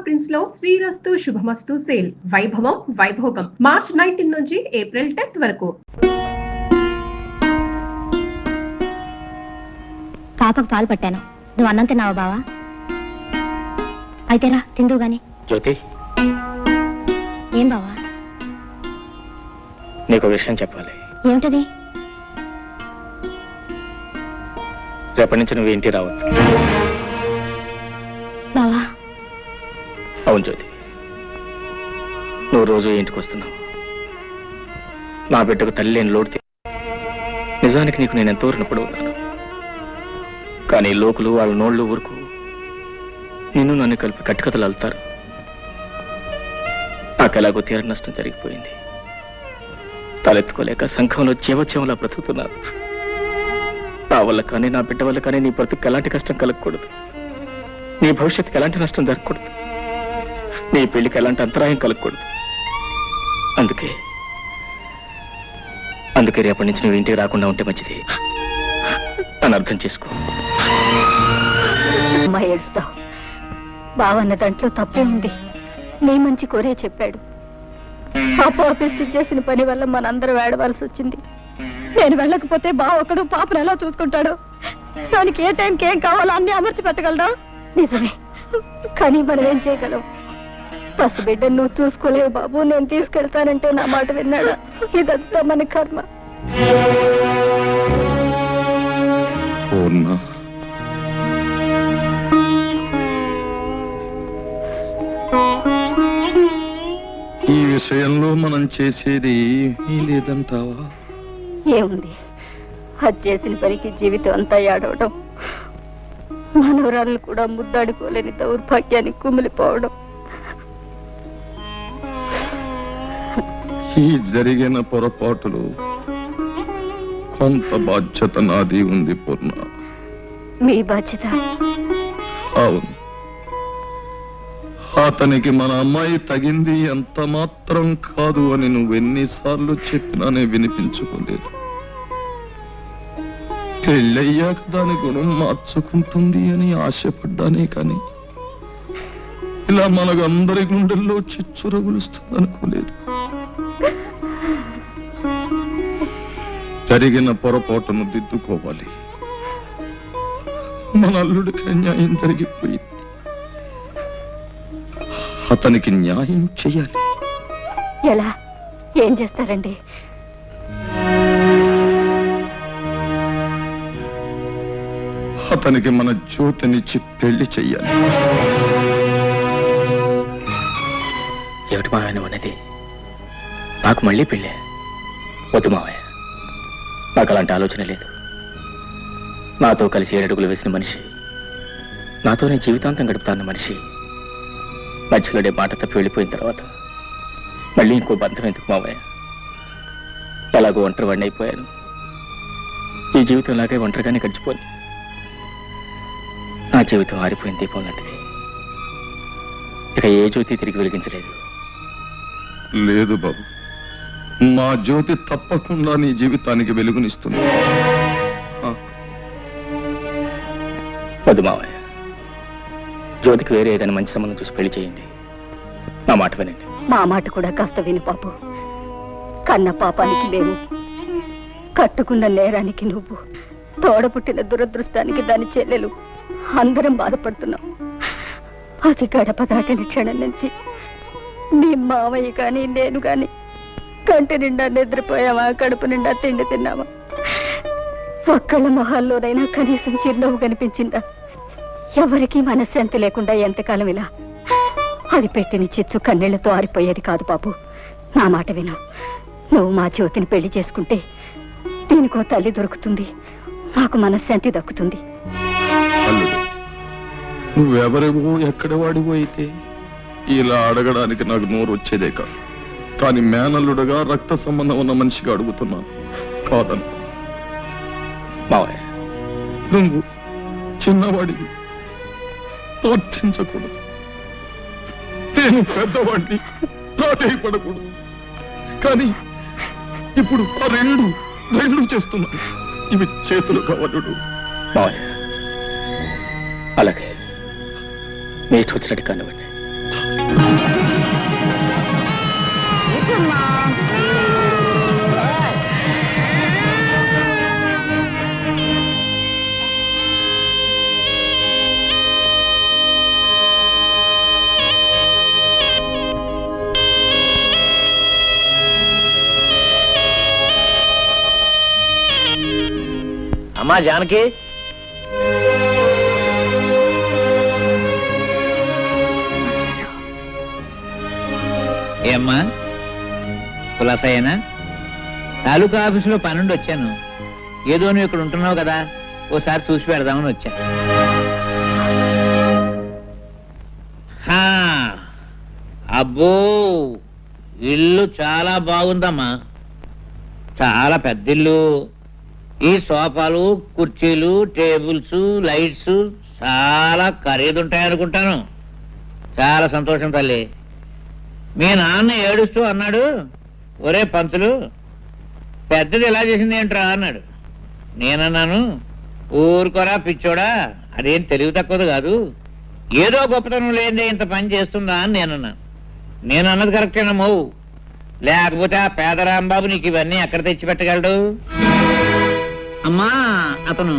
Prince లో శ్రీరస్తు శుభమస్తు sale వైభవం Vaibhogam March 19 నుంచి ఏప్రిల్ 10 వరకు. పాపకు పాలు పట్టాను, నువ్వు అన్నం తిన్నావా బావా? అయితేరా తిందువు గాని. జ్యోతి, ఏం బావా? నీకు విషయం చెప్పాలి. ఏమిటది? రేపటి నుంచి నువ్వు ఇంటికి రావద్దు. బావా? అవును జ్యోతి, నువ్వు రోజు ఇంటికి వస్తున్నావు. నా బిడ్డకు తల్లి లేని లోటు. నిజానికి నీకు నేను ఎంతో రుణపడి ఉన్నాను. కానీ లోకులు వాళ్ళ నోళ్ళు ఊరుకు నిన్ను నన్ను కలిపి కట్టుకథలు అల్లుతారు. నాకు ఎలాగో తీర నష్టం జరిగిపోయింది. తలెత్తుకోలేక సంఘంలో జీవోత్సవంలా బ్రతుకుతున్నారు. నా వల్ల కానీ నా బిడ్డ వల్ల కానీ నీ బ్రతుకు ఎలాంటి కష్టం కలగకూడదు. నీ భవిష్యత్తుకి ఎలాంటి నష్టం జరగకూడదు. నీ పెళ్లికి ఎలాంటి అంతరాయం కలగకూడదు. అందుకే రేపటి నుంచి నువ్వు ఇంటికి రాకుండా ఉంటే మంచిది అని అర్థం చేసుకో. అమ్మా ఏడుస్తావు. బావన్న దాంట్లో తప్పే ఉంది. నీ మంచి కోరే చెప్పాడు. పాప ఆఫీస్ చేసిన పని వల్ల మనందరం ఏడవలసి వచ్చింది. నేను వెళ్ళకపోతే బావ ఒకడు పాపను ఎలా చూసుకుంటాడు? దానికి ఏ టైంకి ఏం కావాలో అన్ని అమర్చి పెట్టగలరా? నిజమే, కానీ మనం ఏం చేయగలం? పసిబిడ్డ నువ్వు చూసుకోలేవు బాబు, నేను తీసుకెళ్తానంటే నా మాట విన్నాడా? ఇదంతా మన కర్మ. ఈ విషయంలో మనం చేసేది లేదంటావా? ఏముంది, అది చేసిన పనికి జీవితం అంతా ఏడవడం, మనవరాళ్ళు కూడా ముద్దాడుకోలేని దౌర్భాగ్యానికి కుమిలిపోవడం. ఈ జరిగిన పొరపాటులు కొంత బాధ్యత నాది ఉంది పూర్ణ. మీ బాధ్యత? అవును. అతనికి మన అమ్మాయి తగింది ఎంత మాత్రం కాదు అని నువ్వెన్నిసార్లు చెప్పినానే వినిపించుకోలేదు. పెళ్ళయ్యాక దాని గుణం మార్చుకుంటుంది అని ఆశపడ్డానే కానీ ఇలా మనకందరి గుండెల్లో చిచ్చు రగులుస్తుంది అనుకోలేదు. జరిగిన పొరపాటును దిద్దుకోవాలి. మన అల్లుడికి న్యాయం జరిగిపోయింది. అతనికి న్యాయం చెయ్యాలి. ఎలా? ఏం చేస్తారండి? అతనికి మన జ్యోతినిచ్చి పెళ్లి చెయ్యాలి. ఏమిటి మావయ్య ఉన్నది? నాకు మళ్ళీ పెళ్ళే? వద్దు మావయ్య, నాకు అలాంటి ఆలోచన లేదు. నాతో కలిసి 7 అడుగులు వేసిన మనిషి, నాతోనే జీవితాంతం గడుపుతాన్న మనిషి మధ్యలోనే మాట తప్పి వెళ్ళిపోయిన తర్వాత మళ్ళీ ఇంకో బంధం ఎందుకు మావయ్య? ఎలాగో ఒంటరి వాడిని అయిపోయాను. ఈ జీవితం లాగే ఒంటరిగానే గడిచిపోయి నా జీవితం ఆరిపోయిన దీపం లాంటిది. ఇక ఏ జ్యోతి తిరిగి వెలిగించలేదు. లేదు బాబు, మా జ్యోతి తప్పకుండా నీ జీవితానికి వెలుగునిస్తుంది. వద్దు మావయ్య, జ్యోతికి వేరే ఏదైనా మంచి సంబంధం చూసి పెళ్లి చేయండి. నా మాట వినండి. మా మాట కూడా కాస్త విను పాపు. కన్న పాపానికి మేము, కట్టుకున్న నేరానికి నువ్వు, తోడపుట్టిన దురదృష్టానికి దాని చెల్లెలు అందరం బాధపడుతున్నాం. అది గడప దాటిన క్షణం నుంచి నీ మావయ్య కానీ నేను కానీ కంటి నిండా నిద్రపోయావా, కడుపు నిండా తిండి తిన్నావా? ఒక్కళ్ళ మొహాల్లోనైనా కనీసం చిరునవ్వు కనిపించిందా? ఎవరికీ మనశ్శాంతి లేకుండా ఎంతకాలం ఇలా? అది పెట్టిన చిచ్చు కన్నీళ్లతో ఆరిపోయేది కాదు బాబు. నా మాట విను. నువ్వు మా జ్యోతిని పెళ్లి చేసుకుంటే దీనికో తల్లి దొరుకుతుంది, మాకు మనశ్శాంతి దక్కుతుంది. అల్లుడు, నువ్వెవరివో ఎక్కడ వాడివో అయితే ఇలా అడగడానికి నాకు నోరు వచ్చేదే కాదు. కానీ మేనల్లుడుగా రక్త సంబంధం ఉన్న మనిషిగా అడుగుతున్నాను. కాదను. మావయ్య, నువ్వు చిన్నవాడివి, ప్రార్థించకూడదు. నేను పెద్దవాడిని, ప్రాధేయపడకూడదు. కానీ ఇప్పుడు ఆ రెండు చేస్తున్నాను. ఇవి చేతులు కావలుడు. మావయ్య, అలాగే మీ ఇష్టం వచ్చినట్టు కానివ్వండి. అమ్మా జానకి, ఏమ్మా కులాసయ్యనా? తాలూకా ఆఫీసులో పనుండి వచ్చాను. ఏదో నువ్వు ఇక్కడ ఉంటున్నావు కదా, ఓసారి చూసి పెడదామని వచ్చా. అబ్బో, ఇల్లు చాలా బాగుందమ్మా, చాలా పెద్ద ఇల్లు. ఈ సోఫాలు, కుర్చీలు, టేబుల్స్, లైట్స్ చాలా ఖరీదుంటాయనుకుంటాను. చాలా సంతోషం తల్లి. మీ నాన్న ఏడుస్తూ అన్నాడు, ఒరే పంతులు, పెద్దది ఇలా చేసింది ఏంట్రా అన్నాడు. నేనన్నాను, ఊరుకోరా పిచ్చోడా, అదేం తెలివి తక్కువది కాదు, ఏదో గొప్పతనం లేదే ఇంత పని చేస్తుందా అని నేనన్నాను. నేను అన్నది కరెక్టేనమ్మో, లేకపోతే ఆ పేదరాంబాబు నీకు ఇవన్నీ ఎక్కడ తెచ్చిపెట్టగలడు? అమ్మా అతను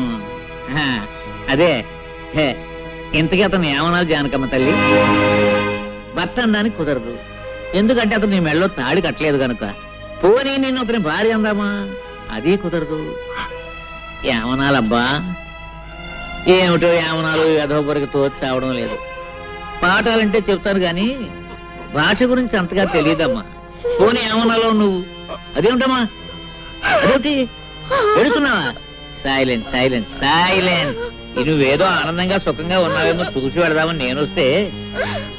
అదే ఇంతకీ అతను ఏమనాలి జానకమ్మ తల్లి? భర్త అనడానికి కుదరదు, ఎందుకంటే అతను నీ మెళ్ళలో తాడి కట్టలేదు కనుక. పోనీ నేను అతని భార్య అందామా, అది కుదరదు. ఏమనాలబ్బా? ఏమిటో ఏమనాలు యథోపరికి తోచావడం లేదు. పాఠాలంటే చెప్తాను గాని భాష గురించి అంతగా తెలియదమ్మా. పోనీ ఏమనాలో నువ్వు? అదేమిటమ్మా, అదేమిటి ఎడుతున్నావా? Silence silence silence. నువ్వేదో ఆనందంగా సుఖంగా ఉన్నావేమో చూసి పెడదామని నేను వస్తే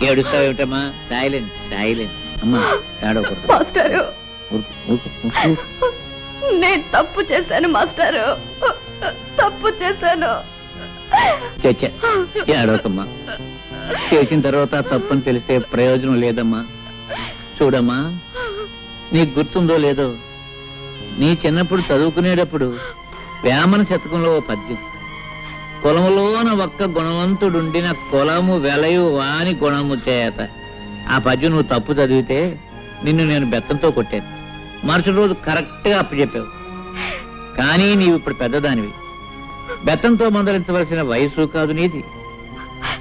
ఏడుస్తావేమిటమ్మా? Silence silence. అమ్మా ఏడవకూడదు. మాస్టారు, నేను తప్పు చేశాను మాస్టారు, తప్పు చేశాను. చచ్చా ఏడవకమ్మా, చేసిన తర్వాత తప్పని తెలిస్తే ప్రయోజనం లేదమ్మా. చూడమ్మా, నీకు గుర్తుందో లేదో, నీ చిన్నప్పుడు చదువుకునేటప్పుడు వేమన శతకంలో ఓ పద్యం, కులములోన ఒక్క గుణవంతుడుండిన కులము వెలయు వాని గుణము చేత. ఆ పద్యం నువ్వు తప్పు చదివితే నిన్ను నేను బెత్తంతో కొట్టాను. మరుసటి రోజు కరెక్ట్గా అప్పచెప్పావు. కానీ నీవు ఇప్పుడు పెద్దదానివి, బెత్తంతో మందలించవలసిన వయసు కాదు నీది.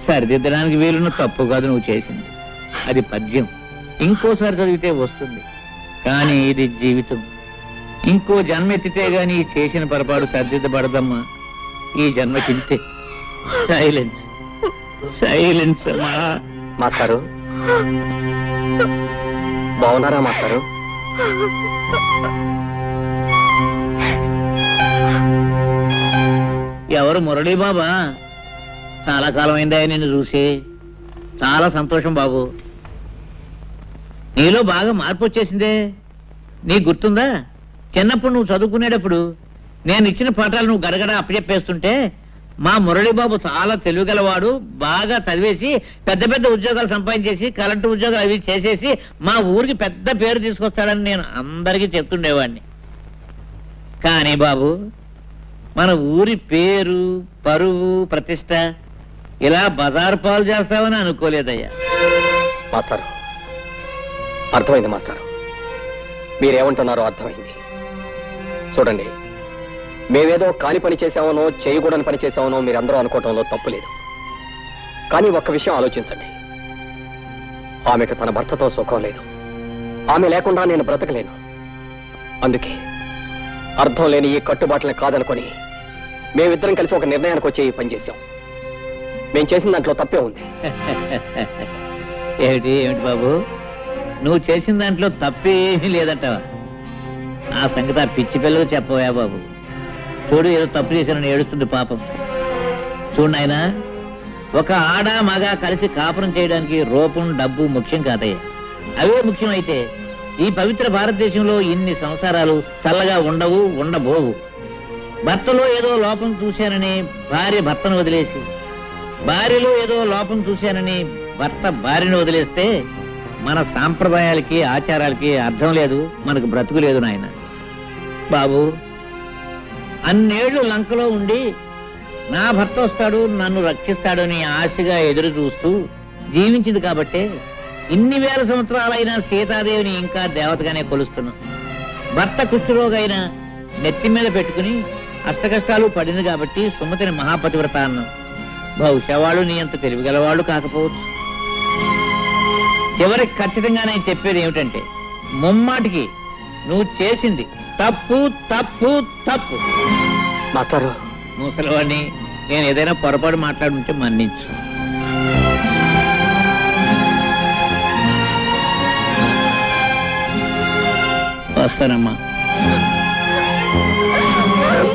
సరిదిద్దడానికి వీలున్న తప్పు కాదు నువ్వు చేసింది. అది పద్యం, ఇంకోసారి చదివితే వస్తుంది. కానీ ఇది జీవితం. ఇంకో జన్మ ఎత్తితే గాని చేసిన పొరపాటు సరిదిద్దబడదమ్మా. ఈ జన్మకింతే. Silence silence. అమ్మా మాస్టారు బాగున్నారా మాస్టారు? ఎవరు? మురళీ బాబా? చాలా కాలం అయిందా నిన్ను చూసి. చాలా సంతోషం బాబు. నీలో బాగా మార్పు వచ్చేసిందే. నీకు గుర్తుందా, చిన్నప్పుడు నువ్వు చదువుకునేటప్పుడు నేను ఇచ్చిన పాఠాలు నువ్వు గడగడ అప్పచెప్పేస్తుంటే మా మురళీబాబు చాలా తెలివిగలవాడు, బాగా చదివేసి పెద్ద పెద్ద ఉద్యోగాలు సంపాదించేసి కలెక్టర్ ఉద్యోగాలు అవి చేసేసి మా ఊరికి పెద్ద పేరు తీసుకొస్తాడని నేను అందరికీ చెప్తుండేవాడిని. కానీ బాబు, మన ఊరి పేరు, పరువు, ప్రతిష్ట ఇలా బజారు పాలు చేస్తావని అనుకోలేదయ్యా. మాస్టారు అర్థమైంది మాస్టారు, మీరేమంటున్నారో అర్థమైంది. చూడండి, మేమేదో కాని పని చేశామనో చేయకూడని పని చేశామనో మీరందరూ అనుకోవటంలో తప్పు లేదు. కానీ ఒక్క విషయం ఆలోచించండి, ఆమెకు తన భర్తతో సుఖం లేదు. ఆమె లేకుండా నేను బ్రతకలేను. అందుకే అర్థం లేని ఈ కట్టుబాట్లని కాదనుకొని మేమిద్దరం కలిసి ఒక నిర్ణయానికి వచ్చి ఈ పని చేశాం. మేము చేసిన దాంట్లో తప్పే ఉంది. ఏమిటి ఏమిటి బాబు, నువ్వు చేసిన దాంట్లో తప్పేమీ లేదంటావా? ఆ సంగతి ఆ పిచ్చి పిల్లలకు చెప్పవా బాబు. చూడు, ఏదో తప్పు చేశానని ఏడుస్తుంది పాపం. చూడు నాయనా, ఒక ఆడ మగ కలిసి కాపురం చేయడానికి రూపం, డబ్బు ముఖ్యం కాదయ్యా. అవే ముఖ్యమైతే ఈ పవిత్ర భారతదేశంలో ఇన్ని సంసారాలు చల్లగా ఉండవు, ఉండబోవు. భర్తలో ఏదో లోపం చూశానని భార్య భర్తను వదిలేసి, భార్యలో ఏదో లోపం చూశానని భర్త భార్యను వదిలేస్తే మన సాంప్రదాయాలకి ఆచారాలకి అర్థం లేదు, మనకు బ్రతుకు లేదు నాయన. బాబు, అన్నేళ్లు లంకలో ఉండి నా భర్త వస్తాడు, నన్ను రక్షిస్తాడని ఆశగా ఎదురు చూస్తూ జీవించింది కాబట్టే ఇన్ని వేల సంవత్సరాలైనా సీతాదేవిని ఇంకా దేవతగానే కొలుస్తున్నాం. భర్త కుష్ఠరోగైన నెత్తి మీద పెట్టుకుని అష్టకష్టాలు పడింది కాబట్టి సుమతిని మహాపతివ్రత అన్నాం. బహుశా వాళ్ళు నీ అంత తెలివిగలవాళ్ళు కాకపోవచ్చు. చివరికి ఖచ్చితంగా నేను చెప్పేది ఏమిటంటే, ముమ్మాటికి నువ్వు చేసింది తప్పు తప్పు తప్పు. మాస్టారు, ముసలివాడిని నేను ఏదైనా పొరపాటు మాట్లాడుంటే మన్నించు. వస్తానమ్మా.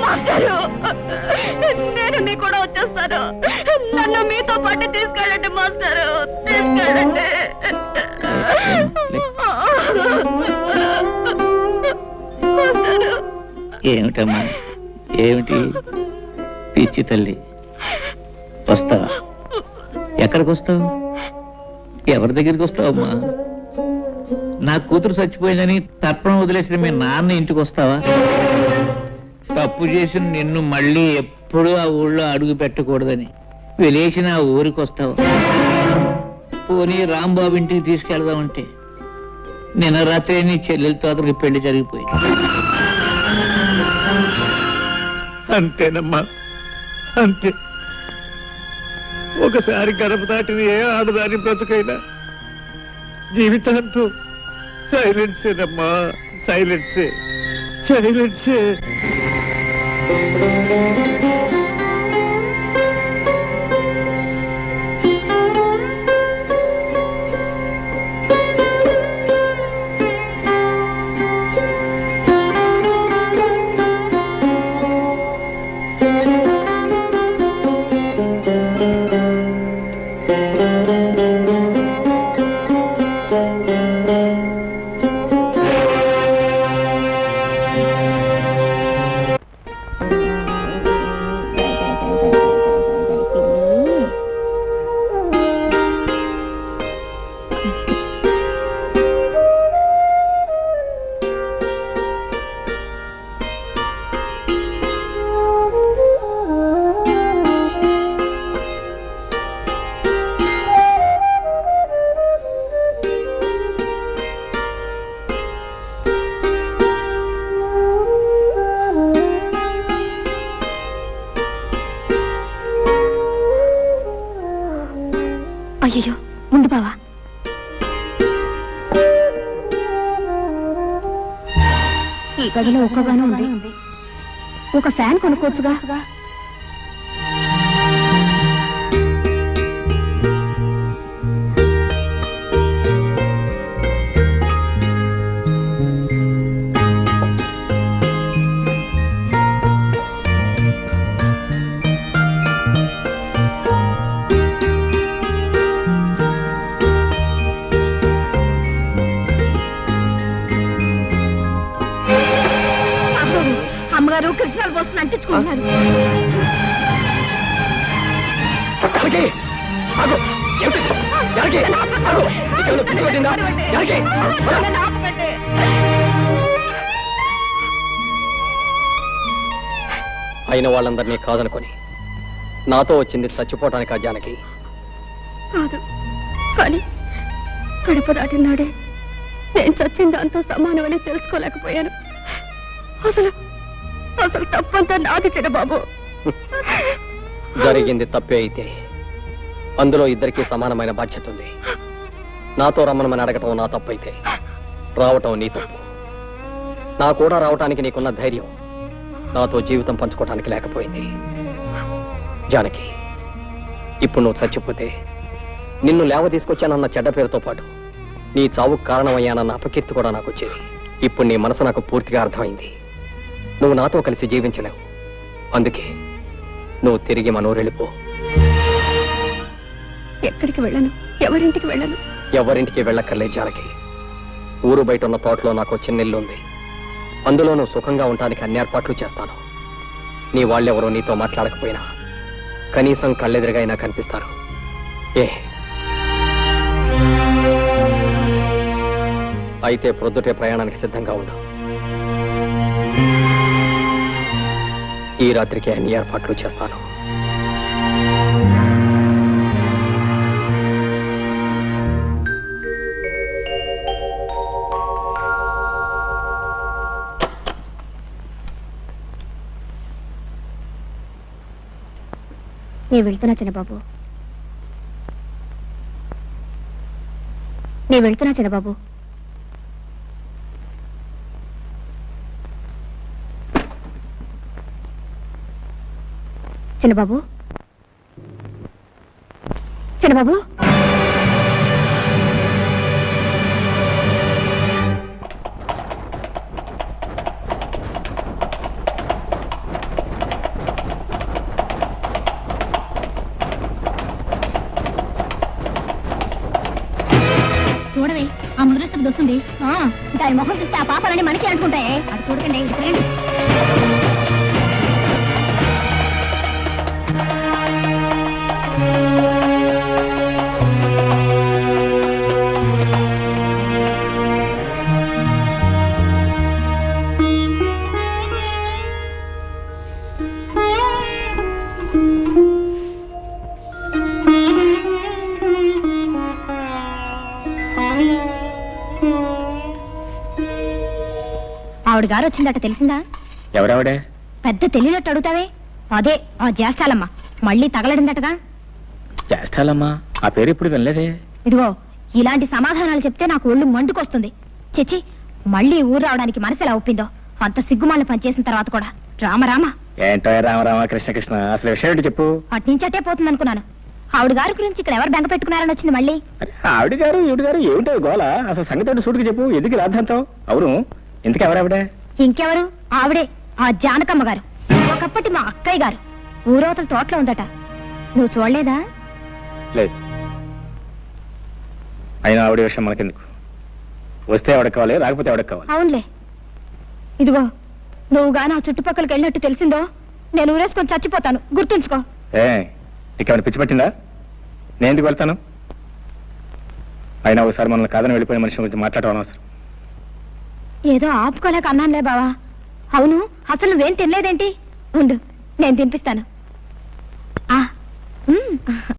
మాస్టారు, నేను మీ కూడా వచ్చేస్తాను. నన్ను మీతో పాటు తీసుకెళ్ళండి మాస్టారు, తీసుకెళ్ళండి. ఏమిటమ్మా, ఏమిటి పిచ్చి తల్లి? వస్తావా? ఎక్కడికి వస్తావు? ఎవరి దగ్గరికి వస్తావమ్మా? నా కూతురు చచ్చిపోయిందని తర్పణం వదిలేసిన మీ నాన్న ఇంటికి వస్తావా? తప్పు చేసిన నిన్ను మళ్ళీ ఎప్పుడూ ఆ ఊళ్ళో అడుగు పెట్టకూడదని వెలేసిన ఆ ఊరికి వస్తావా? పోనీ రాంబాబు ఇంటికి తీసుకెళ్దామంటే నిన్న రాత్రి నీ చెల్లెలతో అతనికి పెళ్లి జరిగిపోయింది. అంతేనమ్మా, అంతే. ఒకసారి గడప దాటిన ఏ ఆడదాని బ్రతుకైనా జీవితాంతో సైలెన్సేనమ్మా, సైలెన్సే, సైలెన్సే. అయ్యో, ముందు బావా. ఈ గదిలో ఒక్కగానే ఉంది, ఒక ఫ్యాన్ కొనుక్కోవచ్చుగా. అమ్మగారు కృష్ణాలు పోస్తున్న అంటించుకుంటున్నారు. అయిన వాళ్ళందరినీ కాదనుకొని నాతో వచ్చింది చచ్చిపోవటానికి. ఆ జానకి కాదు, కానీ గడప దాటినాడే నేను చచ్చిన దాంతో సమానమని తెలుసుకోలేకపోయాను. అసలు అసలు తప్పంతా నాది చిన్నబాబు. జరిగింది తప్పే అయితే అందులో ఇద్దరికీ సమానమైన బాధ్యత ఉంది. నాతో రమ్మనమని అడగటం నా తప్పైతే రావటం నీ తప్పు. నా కూడా రావటానికి నీకున్న ధైర్యం నాతో జీవితం పంచుకోవటానికి లేకపోయింది. జానకి, ఇప్పుడు నువ్వు చచ్చిపోతే నిన్ను లేవ తీసుకొచ్చానన్న చెడ్డ పేరుతో పాటు నీ చావుకు కారణమయ్యానన్న అపకీర్తి కూడా నాకు వచ్చేది. ఇప్పుడు నీ మనసు నాకు పూర్తిగా అర్థమైంది. నువ్వు నాతో కలిసి జీవించలేవు. అందుకే నువ్వు తిరిగి మనూరెళ్ళిపో. ఎక్కడికి వెళ్ళను, ఎవరింటికి వెళ్ళను. ఎవరింటికి వెళ్ళక్కర్లే జానకి. ఊరు బయట ఉన్న తోటలో నాకు చిన్న ఇల్లు ఉంది. అందులో నువ్వు సుఖంగా ఉండటానికి అన్ని ఏర్పాట్లు చేస్తాను. నీ వాళ్ళెవరో నీతో మాట్లాడకపోయినా కనీసం కళ్ళెదురుగా అయినా కనిపిస్తారు. అయితే ప్రొద్దుటే ప్రయాణానికి సిద్ధంగా ఉండు. ఈ రాత్రికి అన్ని ఏర్పాట్లు చేస్తాను. నేను వెళ్తున్నా చిన్నబాబు, నేను వెళ్తున్నా చిన్నబాబు. చిన్నబాబు, చిన్నబాబు, చూడవే ఆ ముద్రస్తుడికి వస్తుంది. దాని మొహం చూస్తే ఆ పాపాలన్నీ మనకి అంటుకుంటాయే. అది చూడకండి, ఇది తిరగండి. ఆవిడ గారు వచ్చిందట, తెలిసిందా? ఎవరావిడే? పెద్ద తెలియనట్టు అడుగుతావే, అదే ఆ జ్యేష్ఠాలమ్మ. మళ్ళీ తగలడిందటగా. చేస్తాలమ్మా, ఆ పేరు ఇప్పుడు వినలేదే. ఇదిగో, ఇలాంటి సమాధానాలు చెప్తే నాకు ఒళ్ళు మండుకొస్తుంది. చిచి, మళ్ళీ ఊరు రావడానికి మనసు ఎలా ఒప్పిందో. అంత సిగ్గుమాలను పనిచేసిన తర్వాత కూడా. రామరామ. ఏంటో రామరామ కృష్ణ కృష్ణ, అసలు విషయం ఏంటి చెప్పు. అట్నుంచటే పోతుందనుకున్నాను. ఆవిడ గారి గురించి ఇక్కడ ఎవరు బెంగ పెట్టుకున్నారని వచ్చింది మళ్ళీ. ఆవిడ గారు ఈవిడ గారు ఏమిటో గోళ, అసలు సంగతి సూటికి చెప్పు. ఎందుకు రాద్దాంతం? అవును, ఇంతకు ఎవరావిడే? ఇంకెవరు, ఆవిడే ఆ జానకమ్మ గారు. ఒకప్పటి మా అక్కయ్య గారు. ఊరవతల తోటలో ఉందట. నువ్వు చూడలేదా? లేదు. అయినా ఆవిడ విషయం మనకెందుకు? వస్తే ఎవడకు కావాలి, రాకపోతే ఎవడకు కావాలి. అవునులే. ఇదిగో, నువ్వు గాని ఆ చుట్టుపక్కలకి వెళ్ళినట్టు తెలిసిందో నేను ఊరేసుకొని చచ్చిపోతాను, గుర్తుంచుకో. నీకేమైనా పిచ్చి పట్టిందా? నేను ఎందుకు వెళ్తాను? అయినా ఒకసారి మనల్ని కాదని వెళ్ళిపోయిన మనిషి గురించి మాట్లాడడం అవసరం. ఏదో ఆపుకోలేక అన్నానులే బావా. అవును, అసలు నువ్వేం తినలేదేంటి? ఉండు, నేను తినిపిస్తాను.